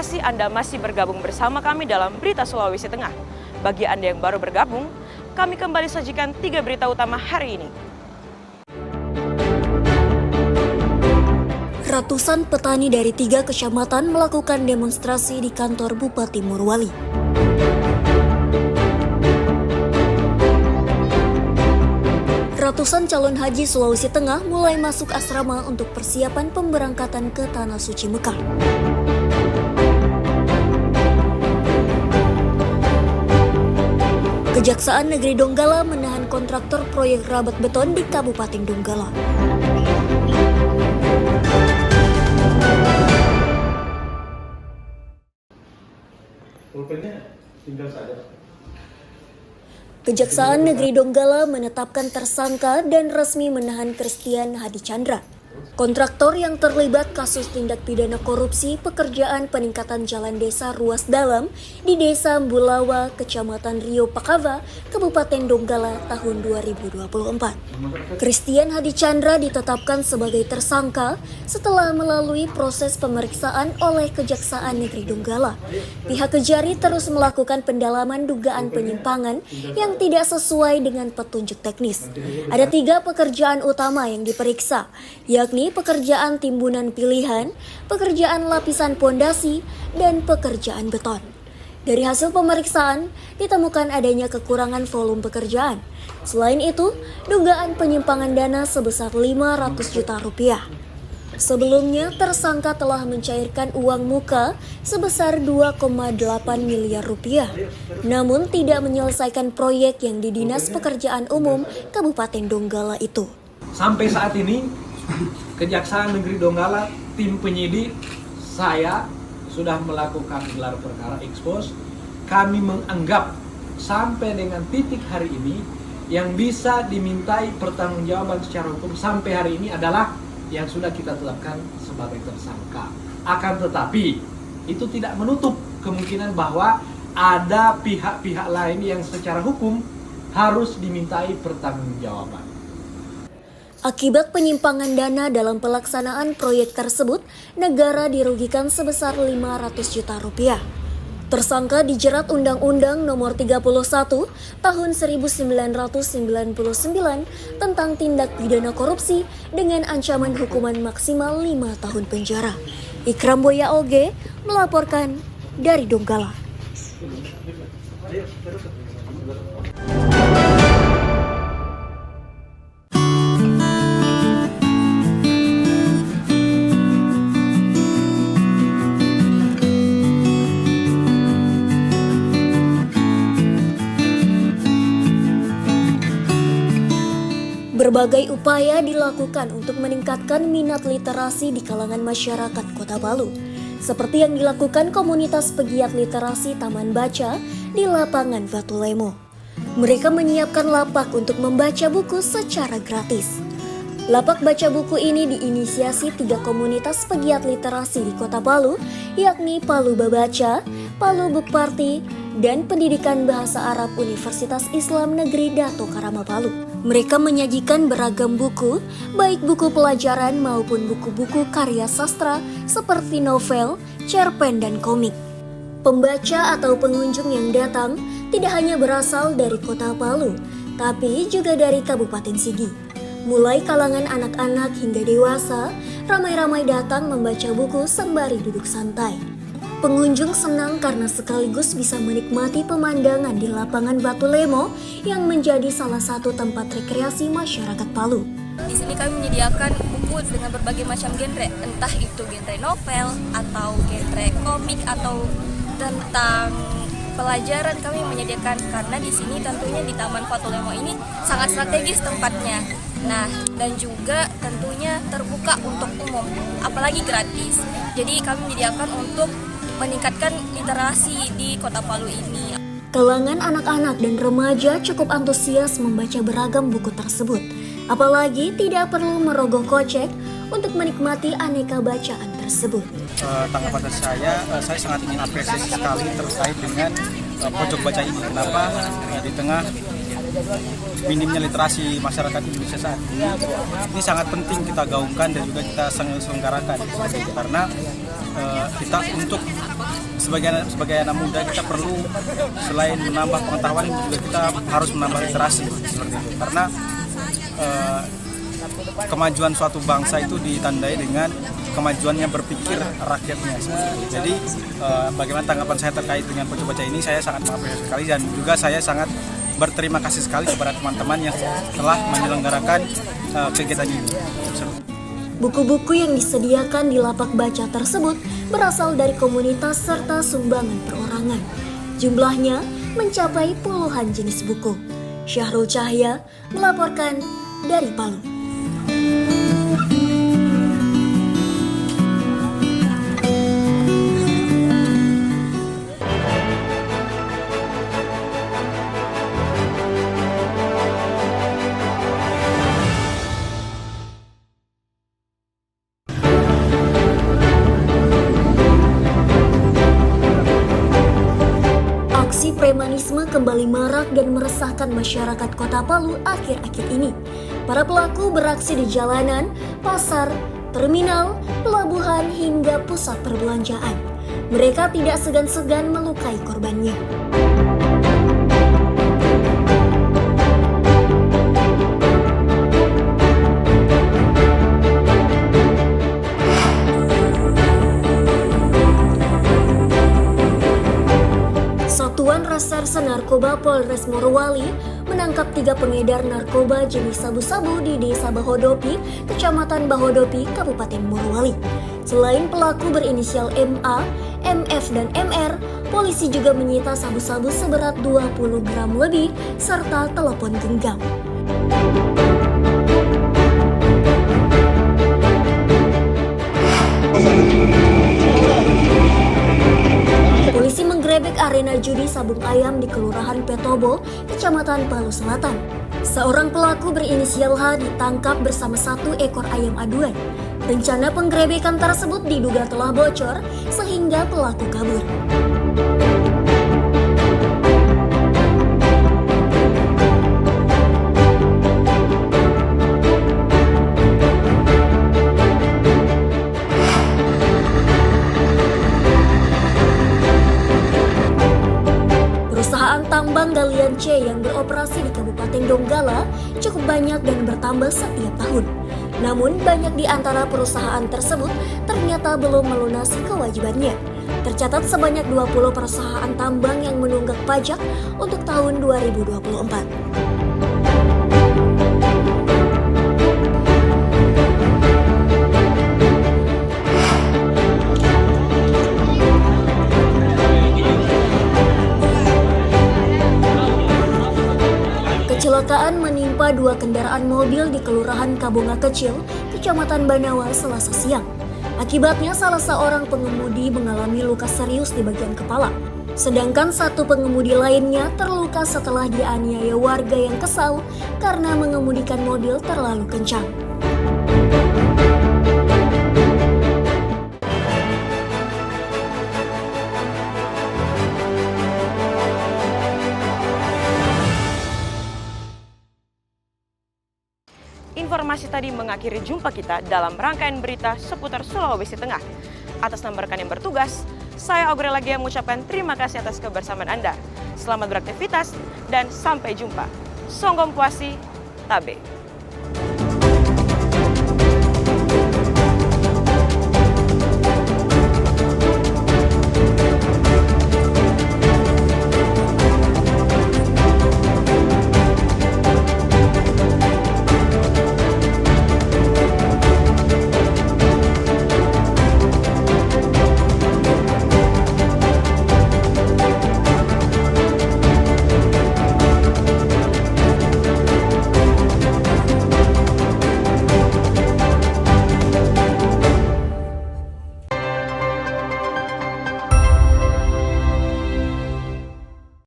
kasih Anda masih bergabung bersama kami dalam Berita Sulawesi Tengah. Bagi Anda yang baru bergabung, kami kembali sajikan 3 berita utama hari ini. Ratusan petani dari 3 kecamatan melakukan demonstrasi di kantor Bupati Morowali. Ratusan calon haji Sulawesi Tengah mulai masuk asrama untuk persiapan pemberangkatan ke Tanah Suci Mekah. Kejaksaan Negeri Donggala menahan kontraktor proyek rabat beton di Kabupaten Donggala. Pulpennya tinggal saja. Kejaksaan Negeri Donggala menetapkan tersangka dan resmi menahan Christian Hadi Chandra, kontraktor yang terlibat kasus tindak pidana korupsi pekerjaan peningkatan jalan desa ruas dalam di Desa Mbulawa, Kecamatan Rio Pakava, Kabupaten Donggala tahun 2024. Christian Hadi Chandra ditetapkan sebagai tersangka setelah melalui proses pemeriksaan oleh Kejaksaan Negeri Donggala. Pihak Kejari terus melakukan pendalaman dugaan penyimpangan yang tidak sesuai dengan petunjuk teknis. Ada 3 pekerjaan utama yang diperiksa, yakni pekerjaan timbunan pilihan, pekerjaan lapisan pondasi, dan pekerjaan beton. Dari hasil pemeriksaan, ditemukan adanya kekurangan volume pekerjaan. Selain itu, dugaan penyimpangan dana sebesar 500 juta rupiah. Sebelumnya, tersangka telah mencairkan uang muka sebesar 2,8 miliar rupiah, namun tidak menyelesaikan proyek yang di Dinas Pekerjaan Umum Kabupaten Donggala itu. Sampai saat ini, Kejaksaan Negeri Donggala, tim penyidik, saya sudah melakukan gelar perkara ekspos. Kami menganggap sampai dengan titik hari ini yang bisa dimintai pertanggungjawaban secara hukum sampai hari ini adalah yang sudah kita tetapkan sebagai tersangka. Akan tetapi, itu tidak menutup kemungkinan bahwa ada pihak-pihak lain yang secara hukum harus dimintai pertanggungjawaban. Akibat penyimpangan dana dalam pelaksanaan proyek tersebut, negara dirugikan sebesar 500 juta rupiah. Tersangka dijerat Undang-Undang Nomor 31 Tahun 1999 tentang tindak pidana korupsi dengan ancaman hukuman maksimal 5 tahun penjara. Ikram Boya Oge melaporkan dari Donggala. Berbagai upaya dilakukan untuk meningkatkan minat literasi di kalangan masyarakat Kota Palu, seperti yang dilakukan komunitas pegiat literasi Taman Baca di lapangan Vatulemo. Mereka menyiapkan lapak untuk membaca buku secara gratis. Lapak baca buku ini diinisiasi 3 komunitas pegiat literasi di Kota Palu, yakni Palu Babaca, Palu Book Party, dan Pendidikan Bahasa Arab Universitas Islam Negeri Dato Karama Palu. Mereka menyajikan beragam buku, baik buku pelajaran maupun buku-buku karya sastra seperti novel, cerpen, dan komik. Pembaca atau pengunjung yang datang tidak hanya berasal dari Kota Palu, tapi juga dari Kabupaten Sigi. Mulai kalangan anak-anak hingga dewasa, ramai-ramai datang membaca buku sembari duduk santai. Pengunjung senang karena sekaligus bisa menikmati pemandangan di lapangan Vatulemo yang menjadi salah satu tempat rekreasi masyarakat Palu. Di sini kami menyediakan buku dengan berbagai macam genre, entah itu genre novel atau genre komik atau tentang pelajaran kami menyediakan, karena di sini tentunya di Taman Vatulemo ini sangat strategis tempatnya. Nah, dan juga tentunya terbuka untuk umum, apalagi gratis. Jadi kami menyediakan untuk meningkatkan literasi di Kota Palu ini. Kalangan anak-anak dan remaja cukup antusias membaca beragam buku tersebut. Apalagi tidak perlu merogoh kocek untuk menikmati aneka bacaan tersebut. Tanggapan saya sangat ingin apresiasi sekali terkait dengan pojok baca ini. Kenapa? Di tengah minimnya literasi masyarakat Indonesia saat ini sangat penting kita gaungkan dan juga kita selenggarakan, karena kita untuk sebagai anak muda kita perlu selain menambah pengetahuan juga kita harus menambah literasi seperti itu. Karena kemajuan suatu bangsa itu ditandai dengan kemajuannya berpikir rakyatnya. Jadi bagaimana tanggapan saya terkait dengan Pojok Baca ini, saya sangat mengapresiasi sekali dan juga saya sangat berterima kasih sekali kepada teman-teman yang telah menyelenggarakan kegiatan ini. Buku-buku yang disediakan di lapak baca tersebut berasal dari komunitas serta sumbangan perorangan. Jumlahnya mencapai puluhan jenis buku. Syahrul Cahya melaporkan dari Palu. Aksi premanisme kembali marak dan meresahkan masyarakat Kota Palu akhir-akhir ini. Para pelaku beraksi di jalanan, pasar, terminal, pelabuhan hingga pusat perbelanjaan. Mereka tidak segan-segan melukai korbannya. Satuan Reserse Narkoba Polres Morowali menangkap 3 pengedar narkoba jenis sabu-sabu di Desa Bahodopi, Kecamatan Bahodopi, Kabupaten Morowali. Selain pelaku berinisial MA, MF, dan MR, polisi juga menyita sabu-sabu seberat 20 gram lebih serta telepon genggam. Polisi menggerebek arena judi sabung ayam di Kelurahan Petobo, Kecamatan Palu Selatan. Seorang pelaku berinisial H ditangkap bersama 1 ekor ayam aduan. Rencana penggerebekan tersebut diduga telah bocor sehingga pelaku kabur. Tambang galian C yang beroperasi di Kabupaten Donggala cukup banyak dan bertambah setiap tahun. Namun banyak di antara perusahaan tersebut ternyata belum melunasi kewajibannya. Tercatat sebanyak 20 perusahaan tambang yang menunggak pajak untuk tahun 2024. Kecelakaan menimpa 2 kendaraan mobil di Kelurahan Kabonga Kecil, Kecamatan Banawa, Selasa siang. Akibatnya salah seorang pengemudi mengalami luka serius di bagian kepala. Sedangkan 1 pengemudi lainnya terluka setelah dianiaya warga yang kesal karena mengemudikan mobil terlalu kencang. Informasi tadi mengakhiri jumpa kita dalam rangkaian berita seputar Sulawesi Tengah. Atas nama rekan yang bertugas, saya Aurel Lagia mengucapkan terima kasih atas kebersamaan Anda. Selamat beraktivitas dan sampai jumpa. Songgom Puasi, Tabe.